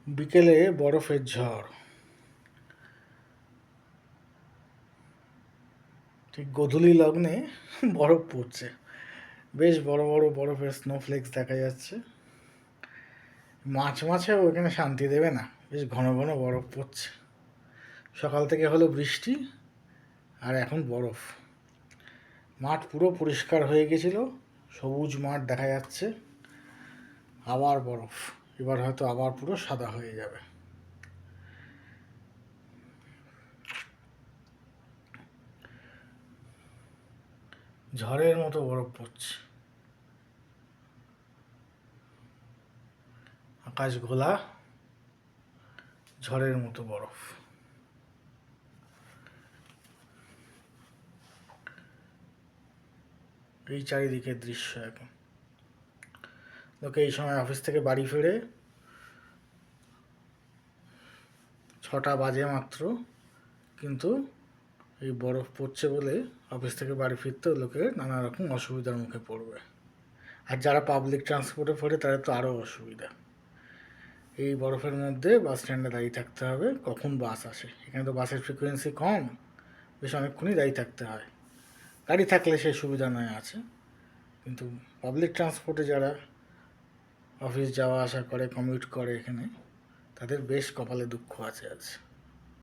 বিকেলে বরফের ঝড়, ঠিক গোধূলি লগ্নে বরফ পড়ছে। বেশ বড় বড় বরফের স্নোফ্লেক্স দেখা যাচ্ছে। মাছেও ওখানে শান্তি দেবে না, বেশ ঘন ঘন বরফ পড়ছে। সকাল থেকে হলো বৃষ্টি, আর এখন বরফ। মাঠ পুরো পরিষ্কার হয়ে গেছিল, সবুজ মাঠ দেখা যাচ্ছে। আবার বরফ, এবার হয়তো আবার পুরো সাদা হয়ে যাবে। ঝড়ের মতো বরফ পড়ছে, আকাশ ঘোলা, ঝড়ের মতো বরফ। এই চারিদিকের দৃশ্য এখন। লোকে এই সময় অফিস থেকে বাড়ি ফিরে, 6টা বাজে মাত্র, কিন্তু এই বরফ পড়ছে বলে অফিস থেকে বাড়ি ফিরতে লোকের নানা রকম অসুবিধার মুখে পড়বে। আর যারা পাবলিক ট্রান্সপোর্টে ফেরে তাদের তো আরও অসুবিধা। এই বরফের মধ্যে বাস স্ট্যান্ডে দাঁড়িয়ে থাকতে হবে কখন বাস আসে। এখানে তো বাসের ফ্রিকোয়েন্সি কম, বেশ অনেকক্ষণই দাঁড়িয়ে থাকতে হয়। গাড়ি থাকলে সেই সুবিধা নয় আছে, কিন্তু পাবলিক ট্রান্সপোর্টে যারা অফিস যাওয়া আসা করে, কমিউট করে এখানে, তাদের বেশ কপালে দুঃখ আছে আজ।